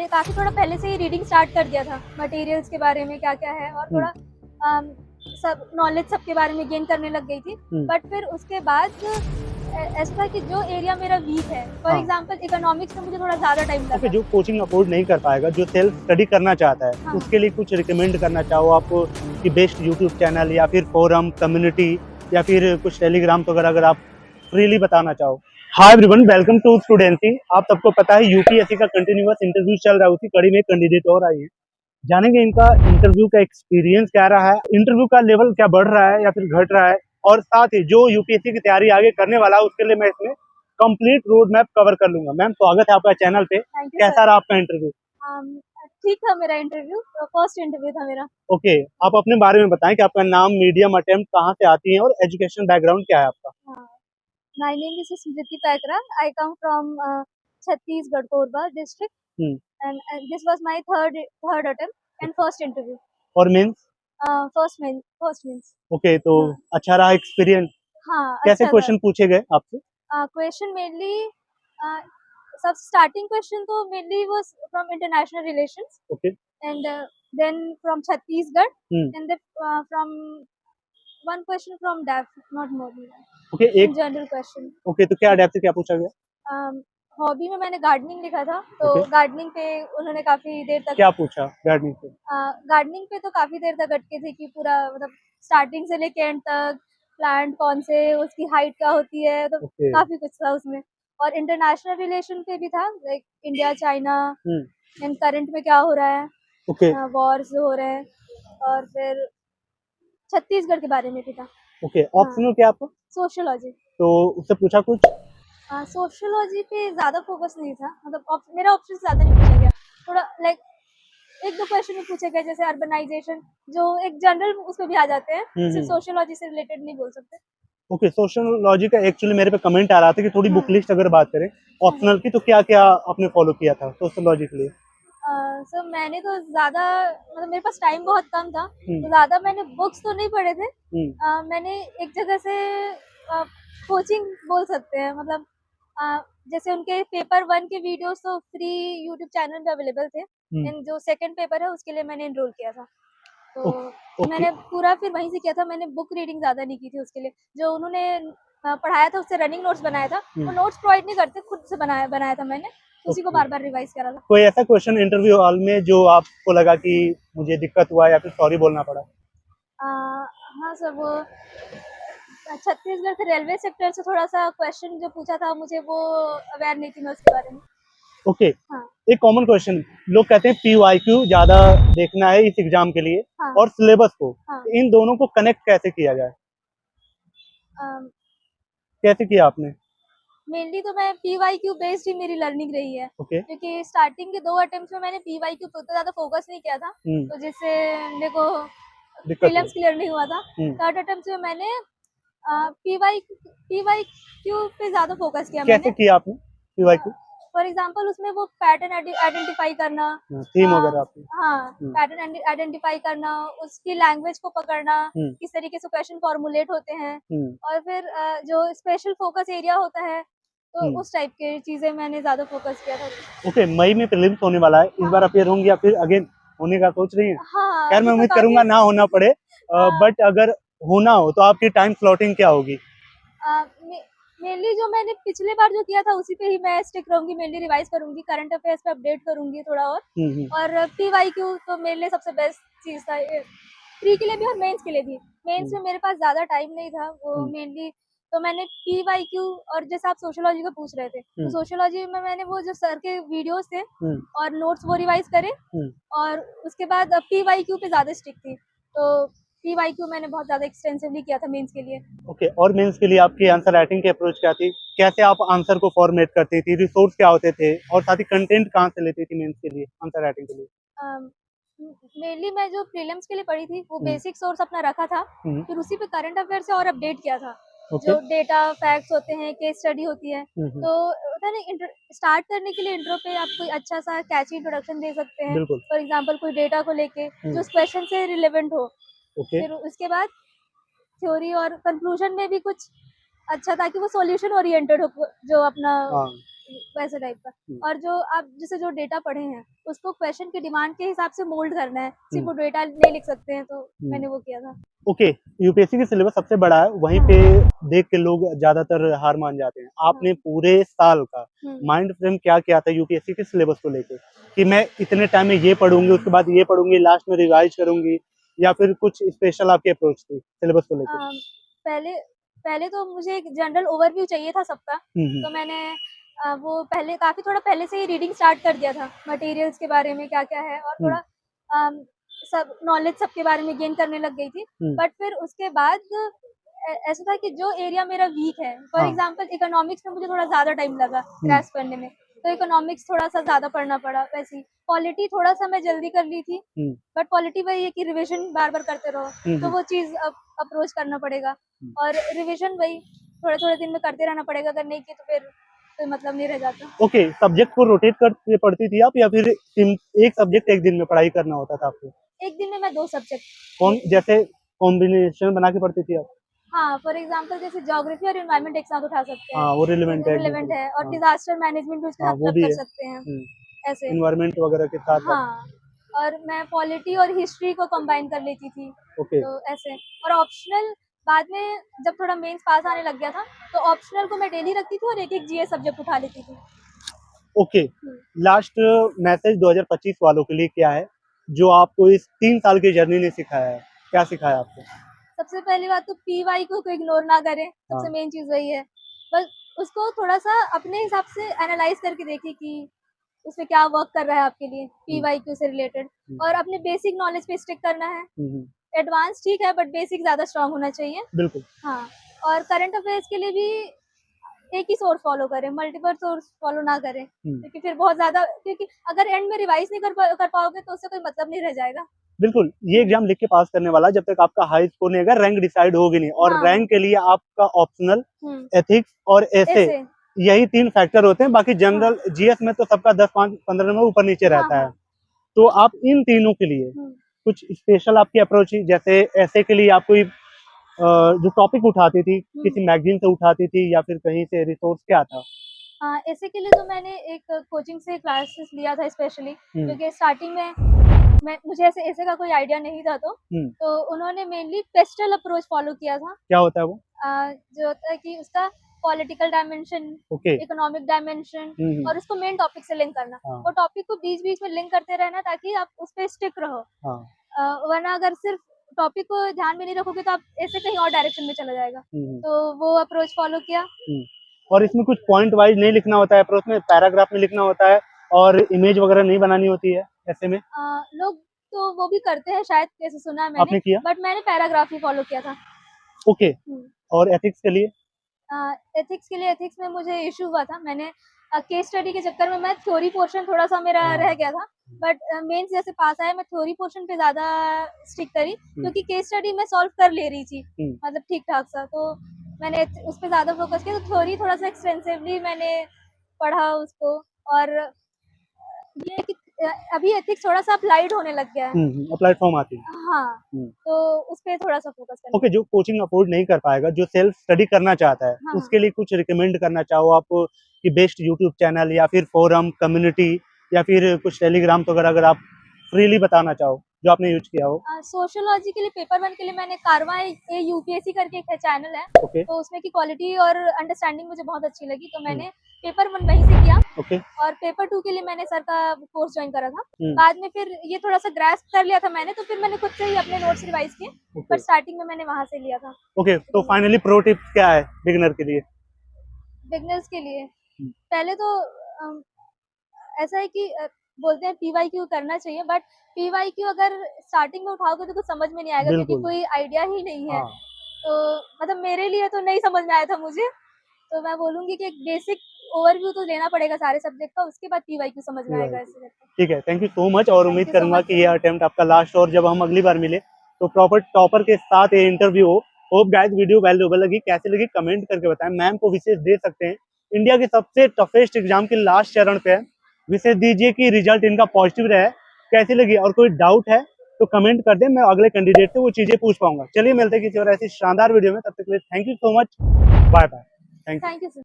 काफ़ी थोड़ा पहले से ही रीडिंग स्टार्ट कर दिया था मटेरियल्स के बारे में, क्या-क्या है, और थोड़ा सब नॉलेज सबके बारे में गेन करने लग गई थी। बट फिर उसके बाद ऐसा था कि जो एरिया मेरा वीक है, फॉर हाँ। एग्जांपल इकोनॉमिक्स में मुझे थोड़ा ज़्यादा टाइम ओके, लगा। जो कोचिंग अफोर्ड नहीं कर पाएगा, जो सेल्फ स्टडी करना चाहता है, हाँ। उसके लिए कुछ रिकमेंड करना चाहो आपको कि बेस्ट यूट्यूब चैनल या फिर फोरम, कम्युनिटी या फिर कुछ टेलीग्राम वगैरह अगर आप फ्रीली बताना चाहो। Hi everyone, welcome to Studency. आप सबको पता है यूपीएससी का कंटिन्यूअस इंटरव्यू चल रहा है, उसी कड़ी में कैंडिडेट और आई है। जानेंगे इनका इंटरव्यू का एक्सपीरियंस क्या रहा है, इंटरव्यू का लेवल क्या बढ़ रहा है या फिर घट रहा है, और साथ ही जो यूपीएससी की तैयारी आगे करने वाला है उसके लिए मैं इसमें कंप्लीट रोड मैप कवर कर लूंगा। मैम, स्वागत है आपका चैनल पे। थैंक यू कैसा सर। रहा आपका इंटरव्यू? ठीक था मेरा इंटरव्यू, फर्स्ट इंटरव्यू था मेरा। ओके, आप अपने बारे में बताएं कि आपका नाम, मीडियम, अटेम्प्ट कहाँ से आती है और एजुकेशन बैकग्राउंड क्या है आपका? My name is Smriti Paikra. I come from Chhattisgarh Korba district, hmm. and this was my third attempt and first interview. और मीन्स? First means. ओके, तो हाँ। अच्छा रहा एक्सपीरियंस? हाँ, कैसे अच्छा था। क्वेश्चन पूछे गए आपसे? क्वेश्चन मेनली सब स्टार्टिंग क्वेश्चन तो mainly was from international relations, okay. and then from Chhattisgarh, hmm. and then from one question from DAF, not more than that. Okay, In एक। general question. ओके, तो क्या depth से क्या पूछा गया? Hobby में मैंने गार्डनिंग लिखा था, तो ओके। गार्डनिंग पे उन्होंने काफी देर तक क्या पूछा गार्डनिंग से? गार्डनिंग पे तो काफी देर तक अटके थे कि पूरा मतलब स्टार्टिंग से लेके एंड तक प्लांट कौन से, उसकी हाइट क्या होती है, तो ओके। काफी कुछ था उसमें। और इंटरनेशनल रिलेशन पे भी था, like India China and current में क्या हो रहा है, ओके। वॉर्स हो रहे हैं, और फिर छत्तीसगढ़ के बारे में भी था। ओके, ऑप्शनल क्या आपको? सोशियोलॉजी। तो उससे पूछा कुछ? सोशियोलॉजी पे ज्यादा फोकस नहीं था, मतलब मेरा ऑप्शन ज्यादा नहीं पूछा गया, थोड़ा लाइक एक दो क्वेश्चन भी पूछे गए, जैसे अर्बनाइजेशन, जो एक जनरल उसमें भी आ जाते हैं, सिर्फ सोशियोलॉजी से रिलेटेड नहीं बोल सकते। ओके, सोशियोलॉजी का एक्चुअली मेरे पे कमेंट आ रहा था कि थोड़ी बुक लिस्ट अगर बात करें ऑप्शनल की, तो क्या क्या आपने फॉलो किया था सोशियोलॉजी के लिए? सर मैंने तो ज़्यादा, मतलब मेरे पास टाइम बहुत कम था, तो ज़्यादा मैंने बुक्स तो नहीं पढ़े थे। मैंने एक जगह से कोचिंग बोल सकते हैं, मतलब जैसे उनके पेपर 1 के वीडियोस तो फ्री यूट्यूब चैनल पे अवेलेबल थे, एंड जो सेकंड पेपर है उसके लिए मैंने एनरोल किया था, तो मैंने पूरा फिर वहीं से किया था। मैंने बुक रीडिंग ज़्यादा नहीं की थी उसके लिए, जो उन्होंने पढ़ाया था उससे रनिंग नोट्स बनाया था, वो नोट्स प्रोवाइड नहीं करते, खुद से बनाया था मैंने, उसी को बार बार रिवाइज करा था। कोई ऐसा क्वेश्चन इंटरव्यू हॉल में जो आपको लगा कि मुझे दिक्कत हुआ या फिर सॉरी बोलना पड़ा? हाँ सर, वो छत्तीसगढ़ के रेलवे सेक्टर से थोड़ा सा क्वेश्चन जो पूछा था, मुझे वो अवेयर नहीं थी मैं उसके बारे में। ओके। हाँ। एक कॉमन क्वेश्चन, लोग कहते हैं पीवाईक्यू ज्यादा देखना है इस एग्जाम के लिए। हाँ। और सिलेबस को, हाँ। इन दोनों को कनेक्ट कैसे किया जाए? कैसे किया आपने? मेनली तो मैं पीवाईक्यू बेस्ड ही मेरी लर्निंग रही है, क्योंकि स्टार्टिंग के 2 अटेम्प्ट्स में मैंने पीवाईक्यू पे उतना ज्यादा फोकस नहीं किया था, तो जिससे मेरे को प्रीलिम्स क्लियर नहीं हुआ था। थर्ड अटेम्प्ट में मैंने पीवाईक्यू पे ज्यादा फोकस किया। कैसे किया आपने पीवाईक्यू? फॉर एग्जाम्पल उसमें वो पैटर्न आइडेंटिफाई करना, थीम वगैरह आपने? हाँ, पैटर्न आइडेंटिफाई करना, उसकी लैंग्वेज को पकड़ना, किस तरीके से क्वेश्चन फॉर्मुलेट होते हैं, और फिर जो स्पेशल फोकस एरिया होता है, तो उस टाइप के चीजें मैंने ज्यादा फोकस किया था। ओके, मई में प्रीलिम्स होने वाला है, इस बार अपियर होंगी या फिर अगेन होने का सोच रही है? हाँ, खैर मैं उम्मीद करूंगा ना होना पड़े, बट अगर होना हो तो आपकी टाइम स्लॉटिंग क्या होगी? मेनली जो मैंने पिछले बार जो किया था उसी पे ही मैं स्टिक रहूंगी, मेनली रिवाइज करूंगी, करंट अफेयर्स पे अपडेट करूंगी थोड़ा, और पीवाईक्यू तो मेरे लिए सबसे बेस्ट चीज था, प्री के लिए भी और मेंस के लिए भी। मेंस में मेरे पास ज्यादा टाइम नहीं था, वो मेनली तो मैंने पीवाईक्यू, और जैसे आप सोशियोलॉजी का पूछ रहे थे, तो सोशियोलॉजी में मैंने वो जो सर के वीडियोस थे और नोट्स वो रिवाइज करे, और उसके बाद पीवाईक्यू पे ज्यादा स्टिक थी, तो पीवाईक्यू मैंने बहुत ज्यादा एक्सटेंसिवली किया था मेंस के लिए। ओके, और मेंस के लिए आपकी आंसर राइटिंग की अप्रोच क्या थी? कैसे आप आंसर को फॉर्मेट करती थी? रिसोर्स क्या होते थे? और साथ ही कंटेंट कहाँ से लेती थी मेंस के लिए, आंसर राइटिंग के लिए? मेनली मैं जो प्रीलिम्स के लिए पढ़ी थी वो बेसिक सोर्स अपना रखा था, फिर उसी पे करंट अफेयर से और अपडेट किया था। जो डेटा फैक्ट्स होते हैं, केस स्टडी होती है, तो स्टार्ट करने के लिए इंट्रो पे आप कोई अच्छा सा कैची इंट्रोडक्शन दे सकते हैं, फॉर एग्जांपल कोई डेटा को लेके जो उस क्वेश्चन से रिलेवेंट हो। फिर उसके बाद थ्योरी और कंक्लूजन में भी कुछ अच्छा, ताकि वो सॉल्यूशन ओरिएंटेड हो, जो अपना वैसे टाइप का। और जो आप जैसे जो डेटा पढ़े हैं उसको क्वेश्चन की डिमांड के हिसाब से मोल्ड करना है, सिर्फ वो डेटा नहीं लिख सकते हैं, तो मैंने वो किया था। ओके, यूपीएससी की सिलेबस सबसे बड़ा है, वहीं पे देख के लोग ज्यादातर हार मान जाते हैं। आपने पूरे साल का माइंड फ्रेम क्या किया था यूपीएससी के सिलेबस को लेके कि मैं इतने टाइम में ये पढ़ूंगी, उसके बाद ये पढ़ूंगी, लास्ट में रिवाइज करूंगी, या फिर कुछ स्पेशल आपकी अप्रोच थी सिलेबस को लेके? पहले पहले तो मुझे एक जनरल ओवरव्यू चाहिए था सबका, तो मैंने वो पहले काफ़ी थोड़ा पहले से ही रीडिंग स्टार्ट कर दिया था, मटेरियल्स के बारे में क्या-क्या है, और थोड़ा सब नॉलेज सबके बारे में गेन करने लग गई थी। बट फिर उसके बाद ऐसा था कि जो एरिया मेरा वीक है, फॉर एग्जांपल इकोनॉमिक्स में मुझे थोड़ा ज़्यादा टाइम लगा ग्रैस्प करने में, तो इकोनॉमिक्स थोड़ा-सा ज़्यादा पढ़ना पड़ा। वैसे ही पॉलिटी थोड़ा-सा मैं जल्दी कर ली थी, बट पॉलिटी वही है कि रिविज़न बार-बार करते रहो, तो वो चीज़ अप्रोच करना पड़ेगा, और रिविज़न वही थोड़े-थोड़े दिन में करते रहना पड़ेगा, अगर नहीं की तो फिर कोई मतलब नहीं रह जाता। ओके, सब्जेक्ट को रोटेट करके पढ़ती थी आप, या फिर एक सब्जेक्ट एक दिन में पढ़ाई करना होता था आपको? एक दिन में मैं 2 सब्जेक्ट। कौन, जैसे कॉम्बिनेशन बना के पढ़ती थी आप? हाँ, फॉर एग्जांपल जैसे ज्योग्राफी और एनवायरनमेंट एक साथ उठा सकते हैं। हाँ, वो रिलेवेंट है। रिलेवेंट है, और डिजास्टर मैनेजमेंट भी उसके साथ वो क्लब भी कर है। सकते हैं, ऐसे। एनवायरनमेंट वगैरह के साथ। हाँ, और मैं पॉलिटी और हिस्ट्री को कंबाइन कर लेती थी, ओके। तो ऐसे। और ऑप्शनल बाद में जब थोड़ा मेंस पास आने लग गया था, तो ऑप्शनल को मैं डेली रखती थी और एक-एक जीएस सब्जेक्ट उठा लेती थी। ओके, लास्ट मैसेज 2025 वालों के लिए क्या है, जो आपको इस 3 साल की जर्नी ने सिखाया है? क्या सिखाया आपको? सबसे पहली बात तो पीवाई को इग्नोर ना करें, सबसे मेन चीज़ वही है। बस उसको थोड़ा-सा अपने हिसाब से एनालाइज़ करके देखें कि उसमें क्या वर्क कर रहा है आपके लिए, पीवाईक्यू से रिलेटेड, और अपने बेसिक नॉलेज पे स्टिक करना है। एडवांस ठीक है, बट बेसिक ज़्यादा स्ट्रॉन्ग होना चाहिए। बिल्कुल। हाँ, और करंट अफेयर्स के लिए भी एक ही सोर्स फॉलो करें, मल्टीपल सोर्स फॉलो ना करें, क्योंकि फिर बहुत ज़्यादा, क्योंकि अगर एंड में रिवाइज़ नहीं कर पाओगे तो उससे कोई मतलब नहीं रह जाएगा। बिल्कुल, ये एग्जाम लिख के पास करने वाला, जब तक आपका हाई स्कोर नहीं आएगा, रैंक डिसाइड होगी नहीं। और रैंक के लिए आपका ऑप्शनल, एथिक्स और एसे, यही 3 फैक्टर होते हैं। बाकी जनरल जीएस में तो सबका 10, 5, 15 नंबर ऊपर नीचे रहता है। तो आप इन तीनों के लिए कुछ स्पेशल आपकी अप्रोच, जैसे ऐसे के लिए आप कोई जो टॉपिक उठाती थी, किसी मैगजीन से उठाती थी, या फिर कहीं से रिसोर्स क्या था? हाँ, ऐसे के लिए तो मैंने एक कोचिंग से क्लासेस लिया था स्पेशली, क्योंकि स्टार्टिंग में मुझे ऐसे का कोई आइडिया नहीं था, तो उन्होंने मेनली पेस्टल अप्रोच फॉलो किया था। क्या होता है वो? जो होता है कि उसका पॉलिटिकल डायमेंशन, इकोनॉमिक डायमेंशन, और उसको मेन टॉपिक से लिंक करना। वो टॉपिक को बीच-बीच में लिंक करते रहना, ताकि आप उस पे स्टिक रहो। वरना अगर सिर्फ टॉपिक को ध्यान में नहीं रखोगे तो आप ऐसे कहीं और डायरेक्शन में चला जाएगा। तो वो अप्रोच फॉलो किया। और इसमें कुछ पॉइंट वाइज नहीं लिखना होता है अप्रोच में, पैराग्राफ में लिखना होता है, और इमेज वगैरह नहीं बनानी होती है ऐसे में? लोग तो वो भी करते हैं शायद, कैसे सुना है मैंने। आपने किया? बट मैंने पैराग्राफ ही फॉलो किया था। ओके। और एथिक्स के लिए? एथिक्स में मुझे इशू हुआ था। मैंने केस स्टडी के चक्कर में मैं थ्योरी पोर्शन थोड़ा-सा मेरा रह गया था, बट मेंस जैसे पास आया, मैं थ्योरी पोर्शन पे ज़्यादा स्टिक करी, क्योंकि केस स्टडी मैं सॉल्व कर ले रही थी, मतलब ठीक-ठाक सा, तो मैंने उस पे ज़्यादा फोकस किया। तो थ्योरी थोड़ा-सा एक्सटेंसिवली मैंने पढ़ा उसको, और ये है कि अभी एथिक्स थोड़ा-सा अप्लाइड होने लग गया है। अप्लाइड फॉर्म आती है। हाँ, तो उस पे थोड़ा-सा फोकस करना। ओके, जो कोचिंग अफोर्ड नहीं कर पाएगा, जो सेल्फ स्टडी करना चाहता है, उसके लिए कुछ रिकमेंड करना चाहो आप कि बेस्ट यूट्यूब चैनल, या फिर फोरम, कम्युनिटी, या फिर कुछ टेलीग्राम वगैरह, अगर आप फ्रीली बताना चाहो जो आपने यूज किया हो? सोशियोलॉजी के लिए, पेपर 1 के लिए मैंने कारवां यूपीएससी करके एक चैनल है, तो उसमें की क्वालिटी और अंडरस्टैंडिंग मुझे बहुत अच्छी लगी, तो मैंने पेपर 1 वहीं से किया। और पेपर 2 के लिए मैंने सर का कोर्स ज्वाइन करा था। बाद में फिर ये थोड़ा सा ग्रास्प कर लिया था मैंने, तो फिर मैंने खुद से ही अपने नोट्स रिवाइज किए, पर स्टार्टिंग में मैंने वहां से लिया था। ओके, तो फाइनली प्रो टिप्स क्या है बिगिनर के लिए? बिगिनर्स के लिए पहले तो ऐसा है कि बोलते हैं पीवाईक्यू करना चाहिए, बट पीवाईक्यू अगर स्टार्टिंग में उठाओगे तो कुछ समझ में नहीं आएगा, क्योंकि कोई आइडिया ही नहीं है। तो मतलब मेरे लिए तो नहीं समझ में आया था मुझे, तो मैं बोलूंगी कि एक बेसिक ओवरव्यू तो लेना पड़ेगा सारे सब्जेक्ट का, उसके बाद पीवाईक्यू समझ में आएगा। ऐसे ठीक है, थैंक यू सो मच, और उम्मीद करूंगा कि ये अटेम्प्ट आपका लास्ट, और जब हम अगली बार मिले तो प्रॉपर टॉपर के साथ ये इंटरव्यू हो। होप गाइस वीडियो वैल्यूएबल लगी, कैसे लगी कमेंट करके बताएं। मैम को विशेष दे सकते हैं, इंडिया के सबसे टफेस्ट एग्जाम के लास्ट चरण पे है, विशेष दीजिए कि रिजल्ट इनका पॉजिटिव रहा है। कैसी लगी, और कोई डाउट है तो कमेंट कर दें, मैं अगले कैंडिडेट से वो चीजें पूछ पाऊंगा। चलिए मिलते हैं किसी और ऐसी शानदार वीडियो में, तब तक के लिए thank you so much, bye bye. Thank you.